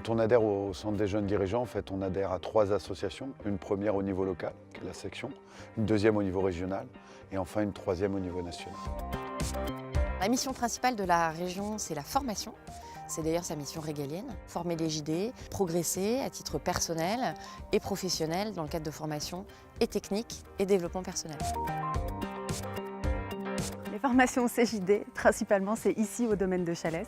Quand on adhère au Centre des jeunes dirigeants, en fait, on adhère à 3 associations. Une première au niveau local, qui est la section, une deuxième au niveau régional et enfin une troisième au niveau national. La mission principale de la région, c'est la formation. C'est d'ailleurs sa mission régalienne, former les JD, progresser à titre personnel et professionnel dans le cadre de formation et technique et développement personnel. Les formations CJD, principalement, c'est ici au domaine de Chalès.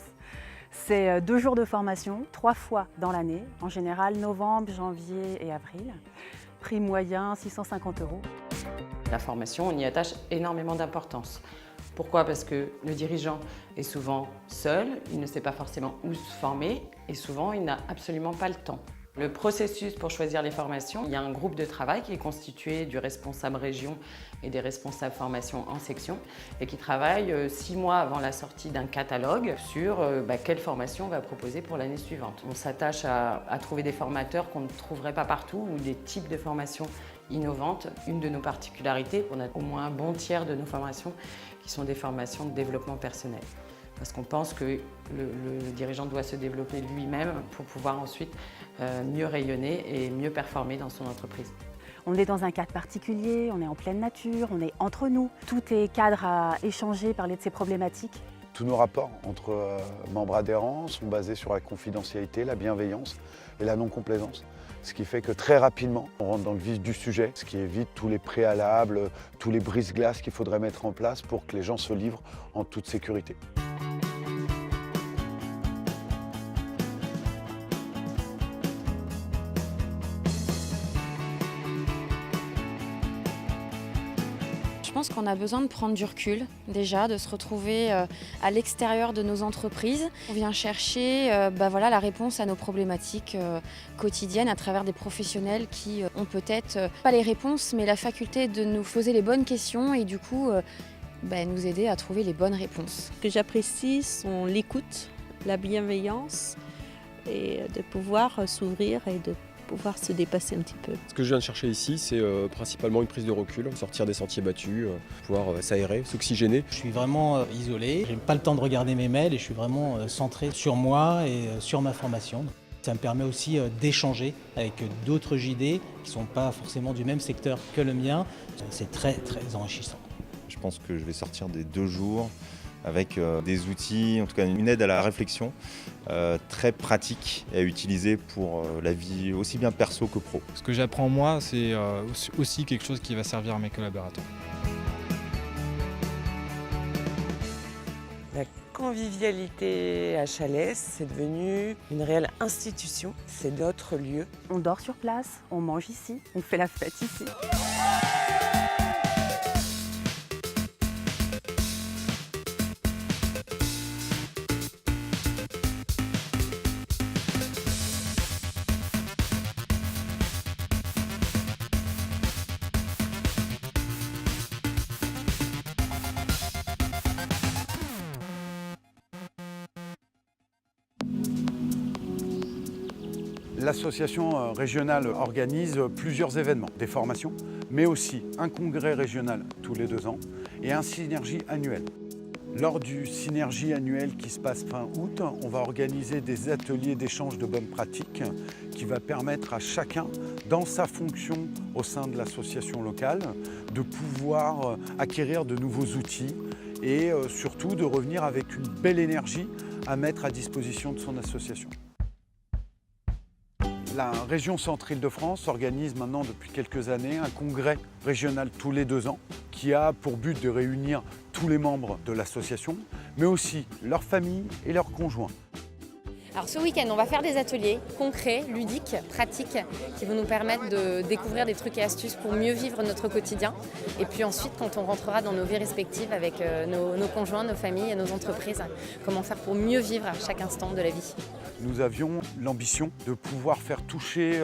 C'est 2 jours de formation, 3 fois dans l'année, en général novembre, janvier et avril. Prix moyen 650 €. La formation, on y attache énormément d'importance. Pourquoi? Parce que le dirigeant est souvent seul, il ne sait pas forcément où se former et souvent il n'a absolument pas le temps. Le processus pour choisir les formations, il y a un groupe de travail qui est constitué du responsable région et des responsables formation en section et qui travaille 6 mois avant la sortie d'un catalogue sur quelle formation on va proposer pour l'année suivante. On s'attache à trouver des formateurs qu'on ne trouverait pas partout ou des types de formations innovantes. Une de nos particularités, on a au moins un bon tiers de nos formations qui sont des formations de développement personnel. Parce qu'on pense que le dirigeant doit se développer lui-même pour pouvoir ensuite mieux rayonner et mieux performer dans son entreprise. On est dans un cadre particulier, on est en pleine nature, on est entre nous. Tout est cadre à échanger, parler de ses problématiques. Tous nos rapports entre membres adhérents sont basés sur la confidentialité, la bienveillance et la non-complaisance. Ce qui fait que très rapidement, on rentre dans le vif du sujet, ce qui évite tous les préalables, tous les brise-glaces qu'il faudrait mettre en place pour que les gens se livrent en toute sécurité. Je pense qu'on a besoin de prendre du recul, déjà, de se retrouver à l'extérieur de nos entreprises. On vient chercher la réponse à nos problématiques quotidiennes à travers des professionnels qui ont peut-être pas les réponses, mais la faculté de nous poser les bonnes questions et du coup nous aider à trouver les bonnes réponses. Ce que j'apprécie sont l'écoute, la bienveillance et de pouvoir s'ouvrir et de pouvoir se dépasser un petit peu. Ce que je viens de chercher ici, c'est principalement une prise de recul, sortir des sentiers battus, pouvoir s'aérer, s'oxygéner. Je suis vraiment isolé, j'ai pas le temps de regarder mes mails et je suis vraiment centré sur moi et sur ma formation. Ça me permet aussi d'échanger avec d'autres JD qui ne sont pas forcément du même secteur que le mien. C'est très très enrichissant. Je pense que je vais sortir des 2 jours avec des outils, en tout cas une aide à la réflexion très pratique et à utiliser pour la vie aussi bien perso que pro. Ce que j'apprends moi, c'est aussi quelque chose qui va servir à mes collaborateurs. La convivialité à Chalès, c'est devenu une réelle institution, c'est notre lieu. On dort sur place, on mange ici, on fait la fête ici. L'association régionale organise plusieurs événements, des formations, mais aussi un congrès régional tous les 2 ans et un synergie annuel. Lors du synergie annuel qui se passe fin août, on va organiser des ateliers d'échange de bonnes pratiques qui va permettre à chacun, dans sa fonction au sein de l'association locale, de pouvoir acquérir de nouveaux outils et surtout de revenir avec une belle énergie à mettre à disposition de son association. La région Centre-Île-de-France organise maintenant depuis quelques années un congrès régional tous les 2 ans qui a pour but de réunir tous les membres de l'association, mais aussi leurs familles et leurs conjoints. Alors ce week-end, on va faire des ateliers concrets, ludiques, pratiques, qui vont nous permettre de découvrir des trucs et astuces pour mieux vivre notre quotidien. Et puis ensuite, quand on rentrera dans nos vies respectives avec nos conjoints, nos familles et nos entreprises, comment faire pour mieux vivre à chaque instant de la vie. Nous avions l'ambition de pouvoir faire toucher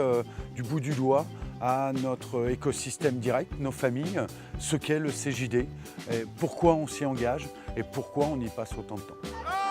du bout du doigt à notre écosystème direct, nos familles, ce qu'est le CJD, et pourquoi on s'y engage et pourquoi on y passe autant de temps.